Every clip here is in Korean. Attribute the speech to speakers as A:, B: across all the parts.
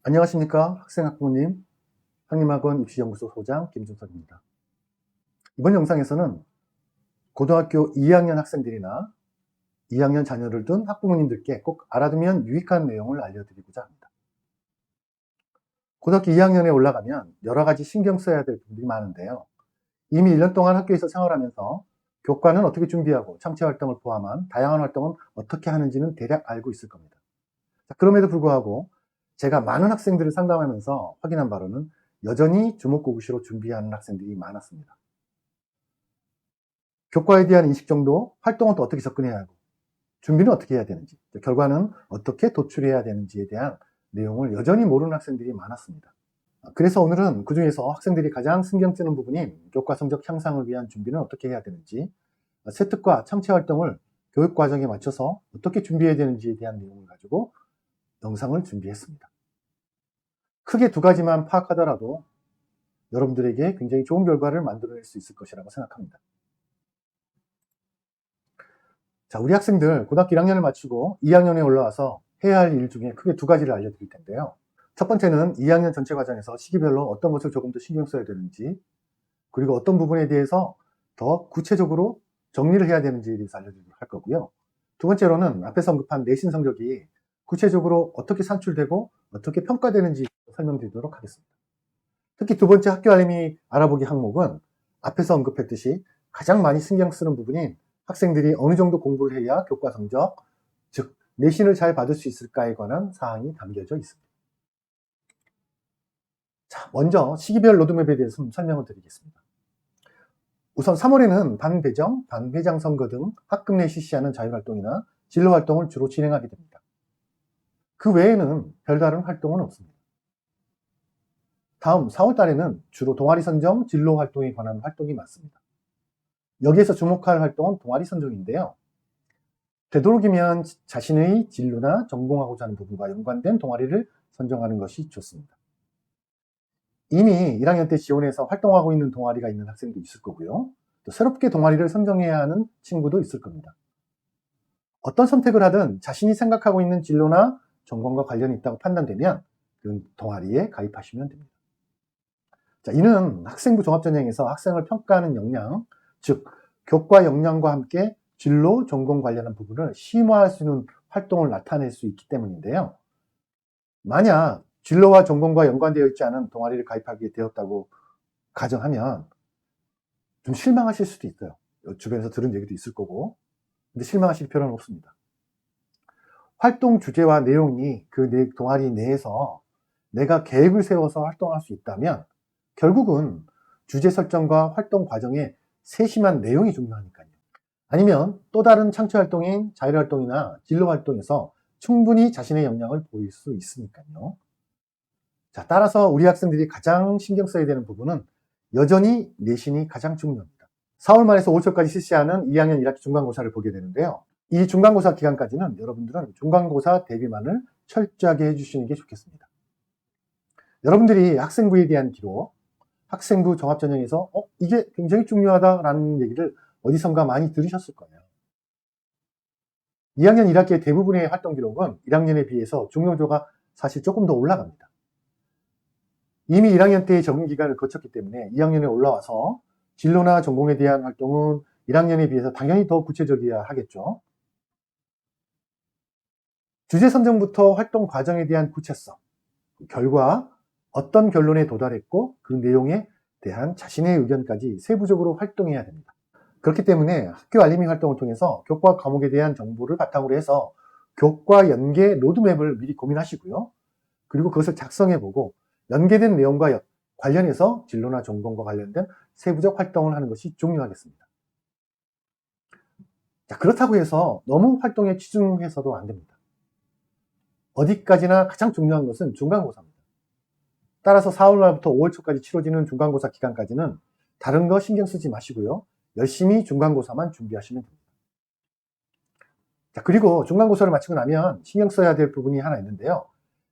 A: 안녕하십니까 학생학부모님, 한림학원 입시연구소 소장 김준석입니다. 이번 영상에서는 고등학교 2학년 학생들이나 2학년 자녀를 둔 학부모님들께 꼭 알아두면 유익한 내용을 알려드리고자 합니다. 고등학교 2학년에 올라가면 여러 가지 신경 써야 될 부분이 많은데요. 이미 1년 동안 학교에서 생활하면서 교과는 어떻게 준비하고 창체활동을 포함한 다양한 활동은 어떻게 하는지는 대략 알고 있을 겁니다. 그럼에도 불구하고 제가 많은 학생들을 상담하면서 확인한 바로는 여전히 주목고구시로 준비하는 학생들이 많았습니다. 교과에 대한 인식 정도, 활동은 또 어떻게 접근해야 하고, 준비는 어떻게 해야 되는지, 결과는 어떻게 도출해야 되는지에 대한 내용을 여전히 모르는 학생들이 많았습니다. 그래서 오늘은 그 중에서 학생들이 가장 신경 쓰는 부분인 교과 성적 향상을 위한 준비는 어떻게 해야 되는지, 세특과 창체활동을 교육과정에 맞춰서 어떻게 준비해야 되는지에 대한 내용을 가지고 영상을 준비했습니다. 크게 두 가지만 파악하더라도 여러분들에게 굉장히 좋은 결과를 만들어낼 수 있을 것이라고 생각합니다. 자, 우리 학생들 고등학교 1학년을 마치고 2학년에 올라와서 해야 할 일 중에 크게 두 가지를 알려드릴 텐데요. 첫 번째는 2학년 전체 과정에서 시기별로 어떤 것을 조금 더 신경 써야 되는지, 그리고 어떤 부분에 대해서 더 구체적으로 정리를 해야 되는지에 대해서 알려드리도록 할 거고요. 두 번째로는 앞에서 언급한 내신 성적이 구체적으로 어떻게 산출되고 어떻게 평가되는지 설명드리도록 하겠습니다. 특히 두 번째 학교 알림이 알아보기 항목은 앞에서 언급했듯이 가장 많이 신경 쓰는 부분인 학생들이 어느 정도 공부를 해야 교과 성적, 즉 내신을 잘 받을 수 있을까에 관한 사항이 담겨져 있습니다. 자, 먼저 시기별 로드맵에 대해서 좀 설명을 드리겠습니다. 우선 3월에는 반배정, 반회장 선거 등 학급 내 실시하는 자율활동이나 진로활동을 주로 진행하게 됩니다. 그 외에는 별다른 활동은 없습니다. 다음 4월 달에는 주로 동아리 선정, 진로 활동에 관한 활동이 많습니다. 여기에서 주목할 활동은 동아리 선정인데요. 되도록이면 자신의 진로나 전공하고자 하는 부분과 연관된 동아리를 선정하는 것이 좋습니다. 이미 1학년 때 지원해서 활동하고 있는 동아리가 있는 학생도 있을 거고요. 또 새롭게 동아리를 선정해야 하는 친구도 있을 겁니다. 어떤 선택을 하든 자신이 생각하고 있는 진로나 전공과 관련이 있다고 판단되면 그 동아리에 가입하시면 됩니다. 자, 이는 학생부 종합전형에서 학생을 평가하는 역량, 즉 교과 역량과 함께 진로, 전공 관련한 부분을 심화할 수 있는 활동을 나타낼 수 있기 때문인데요. 만약 진로와 전공과 연관되어 있지 않은 동아리를 가입하게 되었다고 가정하면 좀 실망하실 수도 있어요. 주변에서 들은 얘기도 있을 거고. 근데 실망하실 필요는 없습니다. 활동 주제와 내용이 그 동아리 내에서 내가 계획을 세워서 활동할 수 있다면 결국은 주제 설정과 활동 과정에 세심한 내용이 중요하니까요. 아니면 또 다른 창체활동인 자율활동이나 진로활동에서 충분히 자신의 역량을 보일 수 있으니까요. 자, 따라서 우리 학생들이 가장 신경 써야 되는 부분은 여전히 내신이 가장 중요합니다. 4월 말에서 5월초까지 실시하는 2학년 1학기 중간고사를 보게 되는데요. 이 중간고사 기간까지는 여러분들은 중간고사 대비만을 철저하게 해주시는 게 좋겠습니다. 여러분들이 학생부에 대한 기록, 학생부 종합전형에서 이게 굉장히 중요하다라는 얘기를 어디선가 많이 들으셨을 거예요. 2학년 1학기의 대부분의 활동 기록은 1학년에 비해서 중요도가 사실 조금 더 올라갑니다. 이미 1학년 때의 적응 기간을 거쳤기 때문에 2학년에 올라와서 진로나 전공에 대한 활동은 1학년에 비해서 당연히 더 구체적이어야 하겠죠. 주제 선정부터 활동 과정에 대한 구체성, 결과, 어떤 결론에 도달했고 그 내용에 대한 자신의 의견까지 세부적으로 활동해야 됩니다. 그렇기 때문에 학교 알림이 활동을 통해서 교과 과목에 대한 정보를 바탕으로 해서 교과 연계 로드맵을 미리 고민하시고요. 그리고 그것을 작성해보고 연계된 내용과 관련해서 진로나 전공과 관련된 세부적 활동을 하는 것이 중요하겠습니다. 자, 그렇다고 해서 너무 활동에 치중해서도 안 됩니다. 어디까지나 가장 중요한 것은 중간고사입니다. 따라서 4월 말부터 5월 초까지 치러지는 중간고사 기간까지는 다른 거 신경 쓰지 마시고요. 열심히 중간고사만 준비하시면 됩니다. 자, 그리고 중간고사를 마치고 나면 신경 써야 될 부분이 하나 있는데요.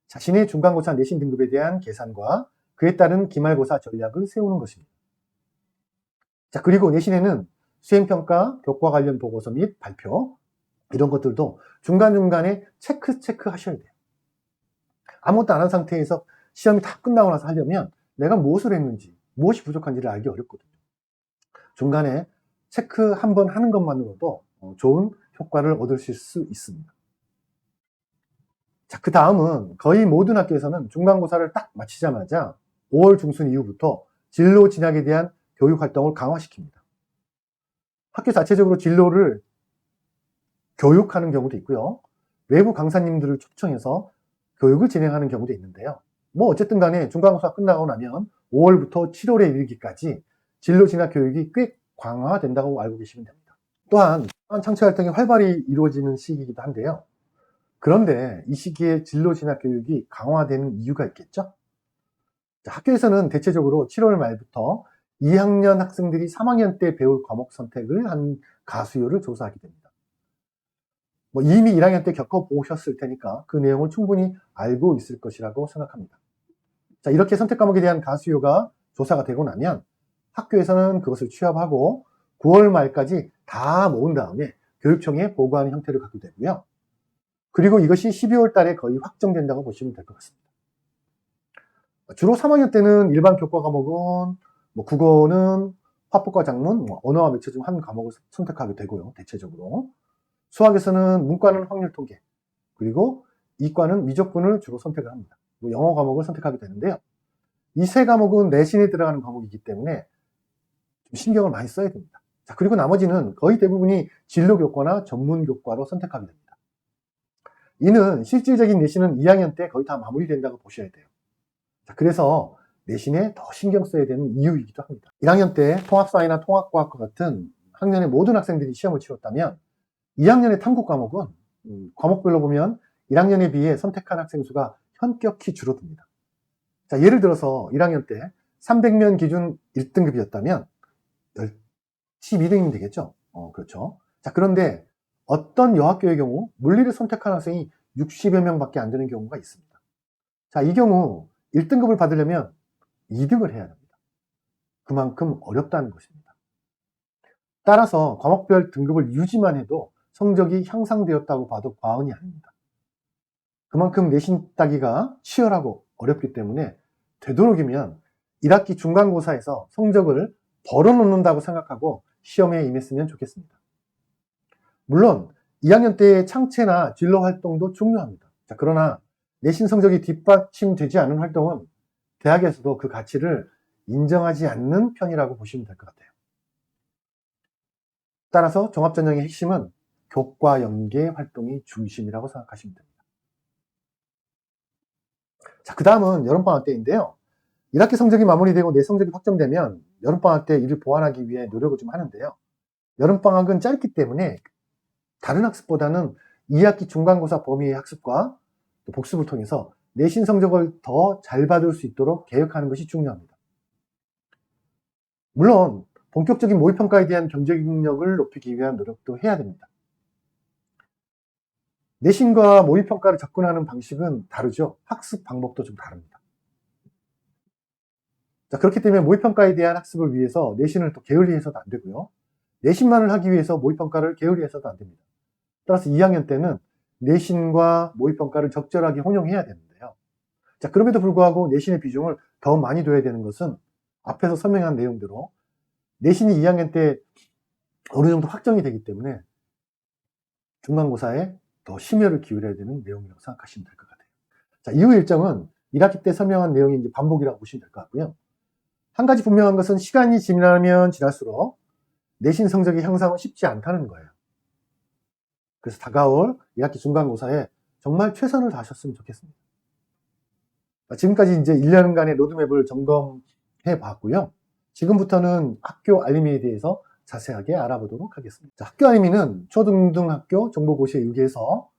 A: 자신의 중간고사 내신 등급에 대한 계산과 그에 따른 기말고사 전략을 세우는 것입니다. 자, 그리고 내신에는 수행평가, 교과 관련 보고서 및 발표, 이런 것들도 중간중간에 체크 하셔야 돼요. 아무것도 안 한 상태에서 시험이 다 끝나고 나서 하려면 내가 무엇을 했는지, 무엇이 부족한지를 알기 어렵거든요. 중간에 체크 한번 하는 것만으로도 좋은 효과를 얻으실 수 있습니다. 자, 그 다음은 거의 모든 학교에서는 중간고사를 딱 마치자마자 5월 중순 이후부터 진로 진학에 대한 교육 활동을 강화시킵니다. 학교 자체적으로 진로를 교육하는 경우도 있고요. 외부 강사님들을 초청해서 교육을 진행하는 경우도 있는데요. 뭐 어쨌든 간에 중간고사 끝나고 나면 5월부터 7월에 이르기까지 진로 진학 교육이 꽤 강화된다고 알고 계시면 됩니다. 또한 창퇴 활동이 활발히 이루어지는 시기이기도 한데요. 그런데 이 시기에 진로 진학 교육이 강화되는 이유가 있겠죠? 자, 학교에서는 대체적으로 7월 말부터 2학년 학생들이 3학년 때 배울 과목 선택을 한 가수요를 조사하게 됩니다. 뭐 이미 1학년 때 겪어보셨을 테니까 그 내용을 충분히 알고 있을 것이라고 생각합니다. 자, 이렇게 선택 과목에 대한 가수요가 조사가 되고 나면 학교에서는 그것을 취합하고 9월 말까지 다 모은 다음에 교육청에 보고하는 형태를 갖게 되고요. 그리고 이것이 12월 달에 거의 확정된다고 보시면 될 것 같습니다. 주로 3학년 때는 일반 교과 과목은 국어는 화법과 작문, 언어와 매체 중 한 과목을 선택하게 되고요. 대체적으로. 수학에서는 문과는 확률 통계, 그리고 이과는 미적분을 주로 선택을 합니다. 영어 과목을 선택하게 되는데요. 이 세 과목은 내신에 들어가는 과목이기 때문에 좀 신경을 많이 써야 됩니다. 자, 그리고 나머지는 거의 대부분이 진로교과나 전문교과로 선택하게 됩니다. 이는 실질적인 내신은 2학년 때 거의 다 마무리된다고 보셔야 돼요. 자, 그래서 내신에 더 신경 써야 되는 이유이기도 합니다. 1학년 때 통합사회나 통합과학과 같은 학년의 모든 학생들이 시험을 치렀다면 2학년의 탐구 과목은 과목별로 보면 1학년에 비해 선택한 학생 수가 현격히 줄어듭니다. 자, 예를 들어서 1학년 때 300명 기준 1등급이었다면 12등이면 되겠죠? 그렇죠. 자, 그런데 어떤 여학교의 경우 물리를 선택한 학생이 60여 명밖에 안 되는 경우가 있습니다. 자, 이 경우 1등급을 받으려면 2등을 해야 합니다. 그만큼 어렵다는 것입니다. 따라서 과목별 등급을 유지만 해도 성적이 향상되었다고 봐도 과언이 아닙니다. 그만큼 내신 따기가 치열하고 어렵기 때문에 되도록이면 1학기 중간고사에서 성적을 벌어놓는다고 생각하고 시험에 임했으면 좋겠습니다. 물론 2학년 때의 창체나 진로 활동도 중요합니다. 자, 그러나 내신 성적이 뒷받침되지 않은 활동은 대학에서도 그 가치를 인정하지 않는 편이라고 보시면 될 것 같아요. 따라서 종합전형의 핵심은 교과 연계 활동이 중심이라고 생각하시면 됩니다. 자, 그 다음은 여름방학 때인데요. 1학기 성적이 마무리되고 내 성적이 확정되면 여름방학 때 이를 보완하기 위해 노력을 좀 하는데요. 여름방학은 짧기 때문에 다른 학습보다는 2학기 중간고사 범위의 학습과 또 복습을 통해서 내신 성적을 더 잘 받을 수 있도록 계획하는 것이 중요합니다. 물론 본격적인 모의평가에 대한 경쟁력을 높이기 위한 노력도 해야 됩니다. 내신과 모의평가를 접근하는 방식은 다르죠. 학습 방법도 좀 다릅니다. 자, 그렇기 때문에 모의평가에 대한 학습을 위해서 내신을 또 게을리해서도 안 되고요. 내신만을 하기 위해서 모의평가를 게을리해서도 안 됩니다. 따라서 2학년 때는 내신과 모의평가를 적절하게 혼용해야 되는데요. 자, 그럼에도 불구하고 내신의 비중을 더 많이 둬야 되는 것은 앞에서 설명한 내용대로 내신이 2학년 때 어느 정도 확정이 되기 때문에 중간고사에 더 심혈을 기울여야 되는 내용이라고 생각하시면 될 것 같아요. 자, 이후 일정은 1학기 때 설명한 내용이 이제 반복이라고 보시면 될 것 같고요. 한 가지 분명한 것은 시간이 지나면 지날수록 내신 성적의 향상은 쉽지 않다는 거예요. 그래서 다가올 2학기 중간고사에 정말 최선을 다하셨으면 좋겠습니다. 지금까지 이제 1년간의 로드맵을 점검해 봤고요. 지금부터는 학교 알림에 대해서 자세하게 알아보도록 하겠습니다. 자, 학교 알림이는 초등등학교 정보고시에 의해서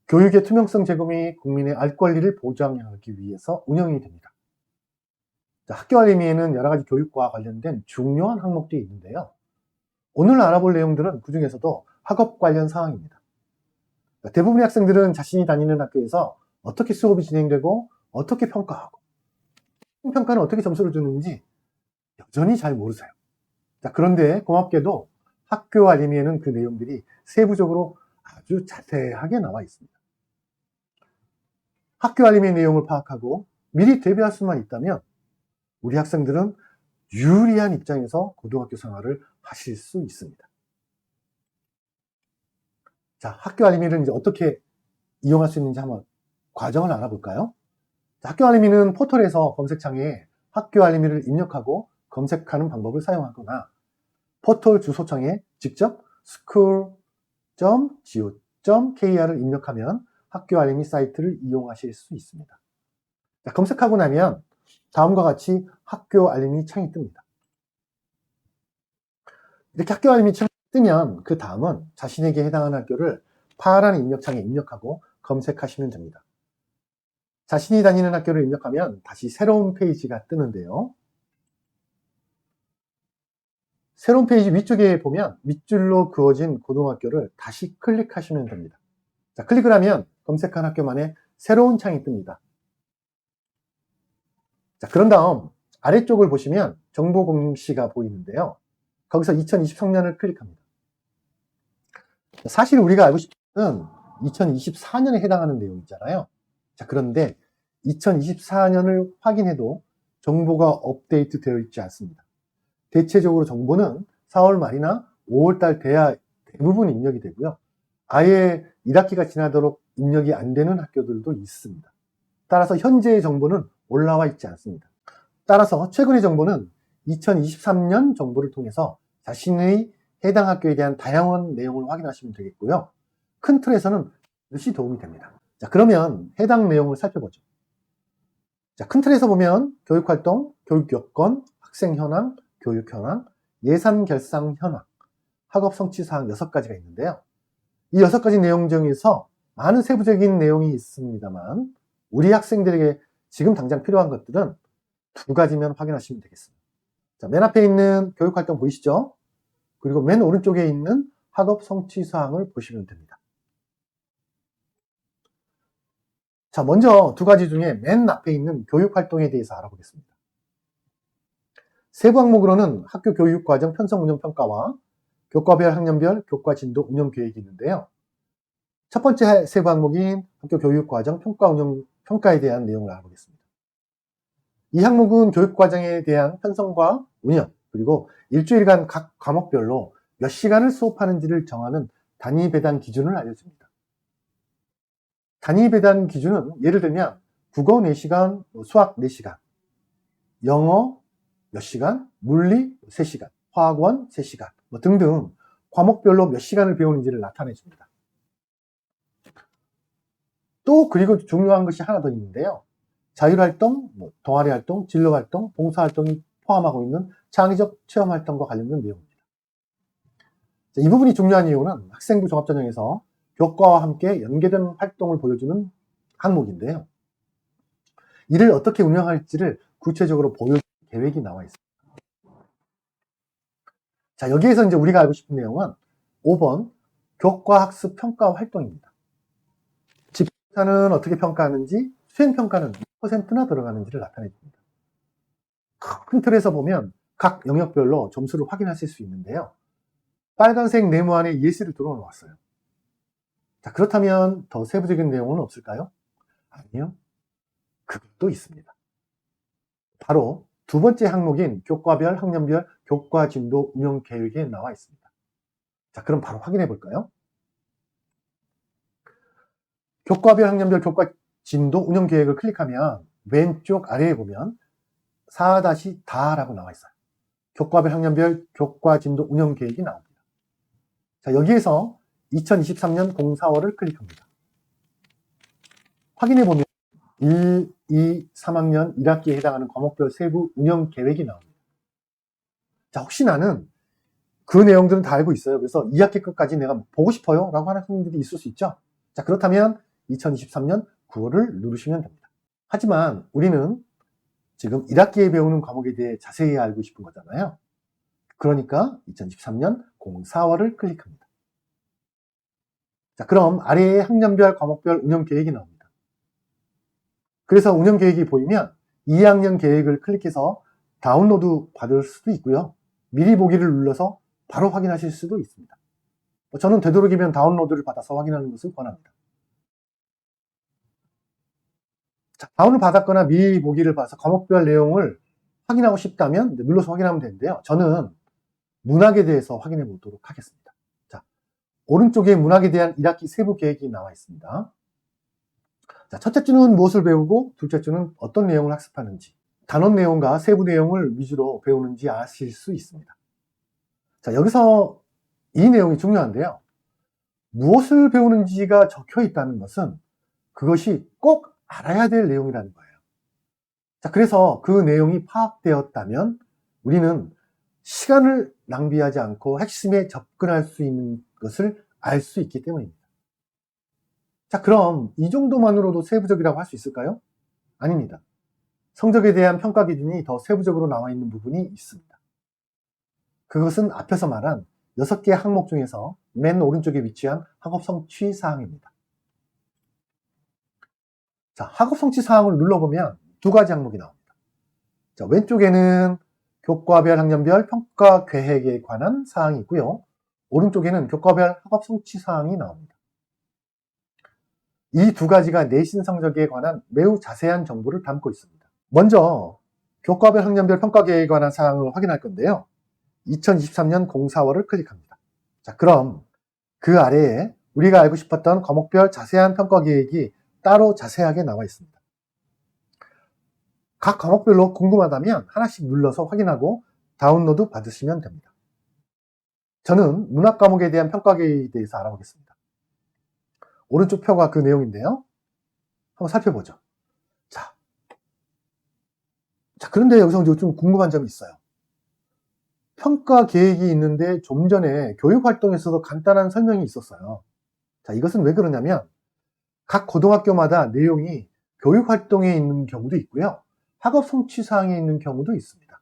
A: 교육의 투명성 제고 및 국민의 알 권리를 보장하기 위해서 운영이 됩니다. 자, 학교 알림이에는 여러 가지 교육과 관련된 중요한 항목들이 있는데요. 오늘 알아볼 내용들은 그 중에서도 학업 관련 사항입니다. 대부분의 학생들은 자신이 다니는 학교에서 어떻게 수업이 진행되고 어떻게 평가하고 평가는 어떻게 점수를 주는지 여전히 잘 모르세요. 자, 그런데 고맙게도 학교 알림이에는 그 내용들이 세부적으로 아주 자세하게 나와 있습니다. 학교 알림의 내용을 파악하고 미리 대비할 수만 있다면 우리 학생들은 유리한 입장에서 고등학교 생활을 하실 수 있습니다. 자, 학교 알림이를 이제 어떻게 이용할 수 있는지 한번 과정을 알아볼까요? 자, 학교 알림이는 포털에서 검색창에 학교 알림이를 입력하고 검색하는 방법을 사용하거나 포털 주소창에 직접 school.go.kr을 입력하면 학교 알림이 사이트를 이용하실 수 있습니다. 자, 검색하고 나면 다음과 같이 학교 알림이 창이 뜹니다. 이렇게 학교 알림이 창이 뜨면 그 다음은 자신에게 해당하는 학교를 파란 입력창에 입력하고 검색하시면 됩니다. 자신이 다니는 학교를 입력하면 다시 새로운 페이지가 뜨는데요. 새로운 페이지 위쪽에 보면 밑줄로 그어진 고등학교를 다시 클릭하시면 됩니다. 자, 클릭을 하면 검색한 학교만의 새로운 창이 뜹니다. 자, 그런 다음 아래쪽을 보시면 정보 공시가 보이는데요. 거기서 2023년을 클릭합니다. 사실 우리가 알고 싶은 2024년에 해당하는 내용이잖아요. 자, 그런데 2024년을 확인해도 정보가 업데이트 되어 있지 않습니다. 대체적으로 정보는 4월 말이나 5월 달 돼야 대부분 입력이 되고요. 아예 1학기가 지나도록 입력이 안 되는 학교들도 있습니다. 따라서 현재의 정보는 올라와 있지 않습니다. 따라서 최근의 정보는 2023년 정보를 통해서 자신의 해당 학교에 대한 다양한 내용을 확인하시면 되겠고요. 큰 틀에서는 이것이 도움이 됩니다. 자, 그러면 해당 내용을 살펴보죠. 자, 큰 틀에서 보면 교육활동, 교육여건, 학생 현황, 교육 현황, 예산 결상 현황, 학업 성취 사항 6가지가 있는데요. 이 6가지 내용 중에서 많은 세부적인 내용이 있습니다만 우리 학생들에게 지금 당장 필요한 것들은 2가지면 확인하시면 되겠습니다. 자, 맨 앞에 있는 교육활동 보이시죠? 그리고 맨 오른쪽에 있는 학업 성취 사항을 보시면 됩니다. 자, 먼저 2가지 중에 맨 앞에 있는 교육활동에 대해서 알아보겠습니다. 세부 항목으로는 학교 교육과정 편성 운영 평가와 교과별 학년별 교과 진도 운영 계획이 있는데요. 첫 번째 세부 항목인 학교 교육과정 평가 운영 평가에 대한 내용을 알아보겠습니다. 이 항목은 교육과정에 대한 편성과 운영, 그리고 일주일간 각 과목별로 몇 시간을 수업하는지를 정하는 단위 배당 기준을 알려줍니다. 단위 배당 기준은 예를 들면 국어 4시간, 수학 4시간, 영어 몇 시간, 물리 3시간, 화학원 3시간 등등 과목별로 몇 시간을 배우는지를 나타내 줍니다. 또 그리고 중요한 것이 하나 더 있는데요. 자율활동, 동아리활동, 진로활동, 봉사활동이 포함하고 있는 창의적 체험활동과 관련된 내용입니다. 자, 이 부분이 중요한 이유는 학생부 종합전형에서 교과와 함께 연계된 활동을 보여주는 항목인데요. 이를 어떻게 운영할지를 구체적으로 보여주는 계획이 나와 있습니다. 자, 여기에서 이제 우리가 알고 싶은 내용은 5번 교과학습 평가 활동입니다. 집행사는 어떻게 평가하는지, 수행평가는 몇 %나 들어가는지를 나타내 줍니다. 큰 틀에서 보면 각 영역별로 점수를 확인하실 수 있는데요. 빨간색 네모 안에 예시를 들어 놓았어요. 자, 그렇다면 더 세부적인 내용은 없을까요? 아니요. 그것도 있습니다. 바로 2번째 항목인 교과별, 학년별, 교과 진도 운영 계획에 나와 있습니다. 자, 그럼 바로 확인해 볼까요? 교과별, 학년별, 교과 진도 운영 계획을 클릭하면 왼쪽 아래에 보면 4-다라고 나와 있어요. 교과별, 학년별, 교과 진도 운영 계획이 나옵니다. 자, 여기에서 2023년 04월을 클릭합니다. 확인해 보면 1, 2, 3학년 1학기에 해당하는 과목별 세부 운영 계획이 나옵니다. 자, 혹시 나는 그 내용들은 다 알고 있어요. 그래서 2학기 끝까지 내가 보고 싶어요 라고 하는 학생들이 있을 수 있죠. 자, 그렇다면 2023년 9월을 누르시면 됩니다. 하지만 우리는 지금 1학기에 배우는 과목에 대해 자세히 알고 싶은 거잖아요. 그러니까 2023년 04월을 클릭합니다. 자, 그럼 아래에 학년별, 과목별 운영 계획이 나옵니다. 그래서 운영 계획이 보이면 2학년 계획을 클릭해서 다운로드 받을 수도 있고요. 미리 보기를 눌러서 바로 확인하실 수도 있습니다. 저는 되도록이면 다운로드를 받아서 확인하는 것을 권합니다. 자, 다운을 받았거나 미리 보기를 봐서 과목별 내용을 확인하고 싶다면 눌러서 확인하면 되는데요. 저는 문학에 대해서 확인해 보도록 하겠습니다. 자, 오른쪽에 문학에 대한 1학기 세부 계획이 나와 있습니다. 자, 첫째 주는 무엇을 배우고 둘째 주는 어떤 내용을 학습하는지, 단원 내용과 세부 내용을 위주로 배우는지 아실 수 있습니다. 자, 여기서 이 내용이 중요한데요. 무엇을 배우는지가 적혀 있다는 것은 그것이 꼭 알아야 될 내용이라는 거예요. 자, 그래서 그 내용이 파악되었다면 우리는 시간을 낭비하지 않고 핵심에 접근할 수 있는 것을 알 수 있기 때문입니다. 자, 그럼 이 정도만으로도 세부적이라고 할 수 있을까요? 아닙니다. 성적에 대한 평가 기준이 더 세부적으로 나와 있는 부분이 있습니다. 그것은 앞에서 말한 6개의 항목 중에서 맨 오른쪽에 위치한 학업 성취 사항입니다. 자, 학업 성취 사항을 눌러보면 두 가지 항목이 나옵니다. 자, 왼쪽에는 교과별 학년별 평가 계획에 관한 사항이 있고요. 오른쪽에는 교과별 학업 성취 사항이 나옵니다. 이 두 가지가 내신 성적에 관한 매우 자세한 정보를 담고 있습니다. 먼저 교과별 학년별 평가 계획에 관한 사항을 확인할 건데요. 2023년 04월을 클릭합니다. 자, 그럼 그 아래에 우리가 알고 싶었던 과목별 자세한 평가 계획이 따로 자세하게 나와 있습니다. 각 과목별로 궁금하다면 하나씩 눌러서 확인하고 다운로드 받으시면 됩니다. 저는 문학 과목에 대한 평가 계획에 대해서 알아보겠습니다. 오른쪽 표가 그 내용인데요. 한번 살펴보죠. 자, 그런데 여기서 좀 궁금한 점이 있어요. 평가 계획이 있는데 좀 전에 교육활동에서도 간단한 설명이 있었어요. 자, 이것은 왜 그러냐면 각 고등학교마다 내용이 교육활동에 있는 경우도 있고요. 학업 성취 사항에 있는 경우도 있습니다.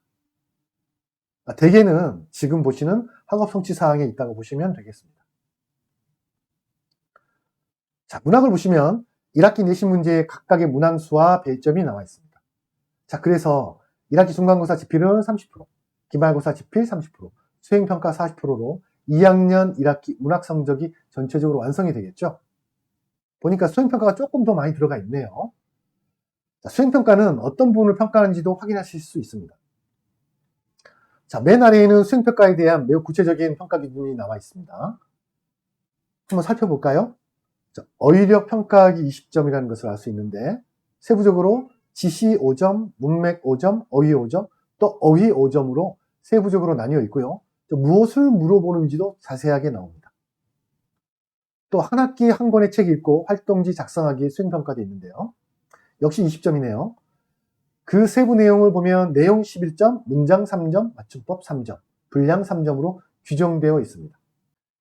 A: 대개는 지금 보시는 학업 성취 사항에 있다고 보시면 되겠습니다. 자, 문학을 보시면 1학기 내신 문제의 각각의 문항수와 배점이 나와 있습니다. 자, 그래서 1학기 중간고사 지필은 30%, 기말고사 지필 30%, 수행평가 40%로 2학년 1학기 문학 성적이 전체적으로 완성이 되겠죠. 보니까 수행평가가 조금 더 많이 들어가 있네요. 자, 수행평가는 어떤 부분을 평가하는지도 확인하실 수 있습니다. 자, 맨 아래에는 수행평가에 대한 매우 구체적인 평가 기준이 나와 있습니다. 한번 살펴볼까요? 자, 어휘력 평가하기 20점이라는 것을 알 수 있는데 세부적으로 지시 5점, 문맥 5점, 어휘 5점, 또 어휘 5점으로 세부적으로 나뉘어 있고요. 또 무엇을 물어보는지도 자세하게 나옵니다. 또 한 학기 한 권의 책 읽고 활동지 작성하기 수행평가도 있는데요. 역시 20점이네요. 그 세부 내용을 보면 내용 11점, 문장 3점, 맞춤법 3점, 분량 3점으로 규정되어 있습니다.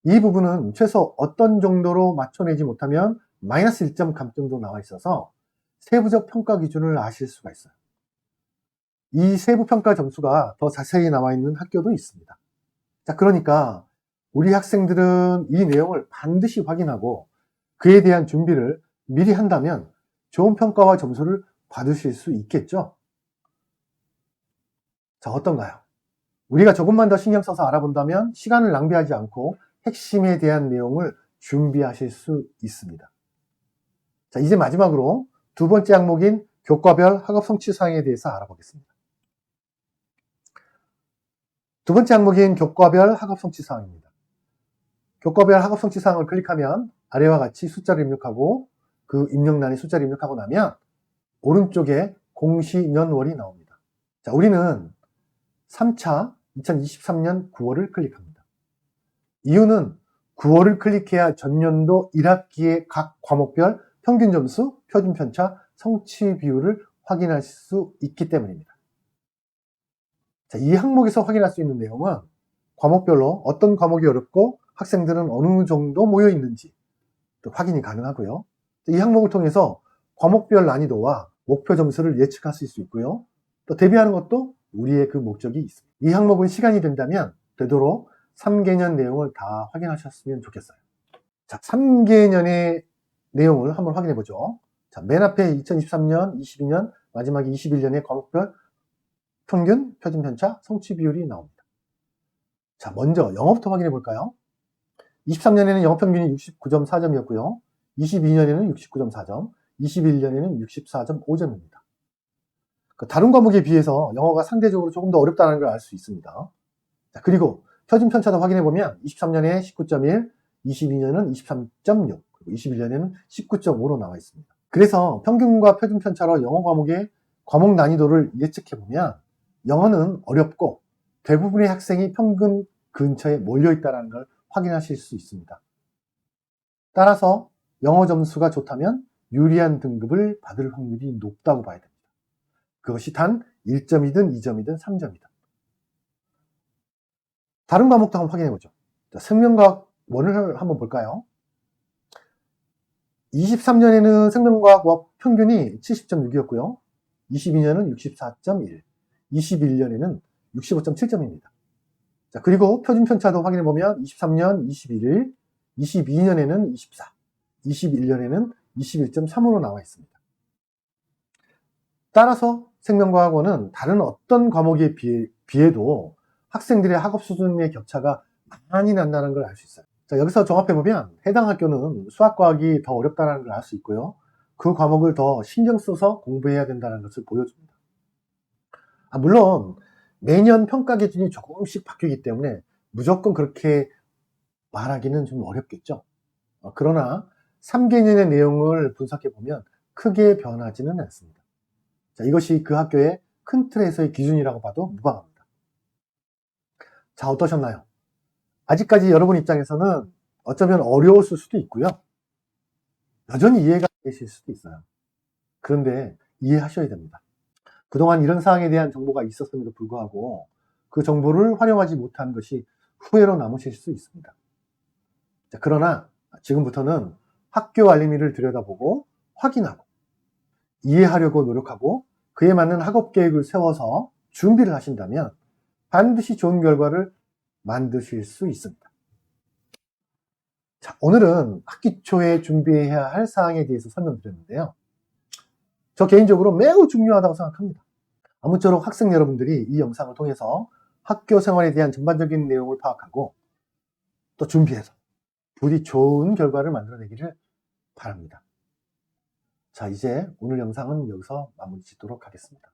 A: 이 부분은 최소 어떤 정도로 맞춰내지 못하면 마이너스 1점 감점도 나와 있어서 세부적 평가 기준을 아실 수가 있어요. 이 세부 평가 점수가 더 자세히 나와 있는 학교도 있습니다. 자, 그러니까 우리 학생들은 이 내용을 반드시 확인하고 그에 대한 준비를 미리 한다면 좋은 평가와 점수를 받으실 수 있겠죠? 자, 어떤가요? 우리가 조금만 더 신경 써서 알아본다면 시간을 낭비하지 않고 핵심에 대한 내용을 준비하실 수 있습니다. 자, 이제 마지막으로 두 번째 항목인 교과별 학업 성취 사항에 대해서 알아보겠습니다. 두 번째 항목인 교과별 학업 성취 사항입니다. 교과별 학업 성취 사항을 클릭하면 아래와 같이 숫자를 입력하고 그 입력란에 숫자를 입력하고 나면 오른쪽에 공시년월이 나옵니다. 자, 우리는 3차 2023년 9월을 클릭합니다. 이유는 9월을 클릭해야 전년도 1학기의 각 과목별 평균 점수, 표준 편차, 성취 비율을 확인할 수 있기 때문입니다. 자, 이 항목에서 확인할 수 있는 내용은 과목별로 어떤 과목이 어렵고 학생들은 어느 정도 모여 있는지 확인이 가능하고요. 이 항목을 통해서 과목별 난이도와 목표 점수를 예측하실 수 있고요. 또 대비하는 것도 우리의 그 목적이 있습니다. 이 항목은 시간이 된다면 되도록 3개년 내용을 다 확인하셨으면 좋겠어요. 자, 3개년의 내용을 한번 확인해 보죠. 자, 맨 앞에 2023년, 22년, 마지막에 21년의 과목별 평균, 표준 편차, 성취 비율이 나옵니다. 자, 먼저 영어부터 확인해 볼까요? 23년에는 영어 평균이 69.4점이었고요. 22년에는 69.4점, 21년에는 64.5점입니다. 다른 과목에 비해서 영어가 상대적으로 조금 더 어렵다는 걸 알 수 있습니다. 자, 그리고 표준 편차도 확인해보면 23년에 19.1, 22년은 23.6, 그리고 21년에는 19.5로 나와 있습니다. 그래서 평균과 표준 편차로 영어 과목의 과목 난이도를 예측해보면 영어는 어렵고 대부분의 학생이 평균 근처에 몰려있다는 걸 확인하실 수 있습니다. 따라서 영어 점수가 좋다면 유리한 등급을 받을 확률이 높다고 봐야 됩니다. 그것이 단 1점이든 2점이든 3점이든. 다른 과목도 한번 확인해보죠. 생명과학 1을 한번 볼까요? 23년에는 생명과학 평균이 70.6이었고요. 22년은 64.1, 21년에는 65.7점입니다. 자, 그리고 표준 편차도 확인해보면 23년 21일, 22년에는 24, 21년에는 21.3으로 나와 있습니다. 따라서 생명과학원은 다른 어떤 과목에 비해도 학생들의 학업 수준의 격차가 많이 난다는 걸 알 수 있어요. 자, 여기서 종합해보면 해당 학교는 수학과학이 더 어렵다는 걸 알 수 있고요. 그 과목을 더 신경 써서 공부해야 된다는 것을 보여줍니다. 물론 매년 평가 기준이 조금씩 바뀌기 때문에 무조건 그렇게 말하기는 좀 어렵겠죠. 그러나 3개년의 내용을 분석해보면 크게 변하지는 않습니다. 자, 이것이 그 학교의 큰 틀에서의 기준이라고 봐도 무방합니다. 자, 어떠셨나요? 아직까지 여러분 입장에서는 어쩌면 어려웠을 수도 있고요. 여전히 이해가 안 되실 수도 있어요. 그런데 이해하셔야 됩니다. 그동안 이런 사항에 대한 정보가 있었음에도 불구하고 그 정보를 활용하지 못한 것이 후회로 남으실 수 있습니다. 자, 그러나 지금부터는 학교 알림이를 들여다보고 확인하고 이해하려고 노력하고 그에 맞는 학업 계획을 세워서 준비를 하신다면 반드시 좋은 결과를 만드실 수 있습니다. 자, 오늘은 학기 초에 준비해야 할 사항에 대해서 설명드렸는데요. 저 개인적으로 매우 중요하다고 생각합니다. 아무쪼록 학생 여러분들이 이 영상을 통해서 학교 생활에 대한 전반적인 내용을 파악하고 또 준비해서 부디 좋은 결과를 만들어내기를 바랍니다. 자, 이제 오늘 영상은 여기서 마무리 짓도록 하겠습니다.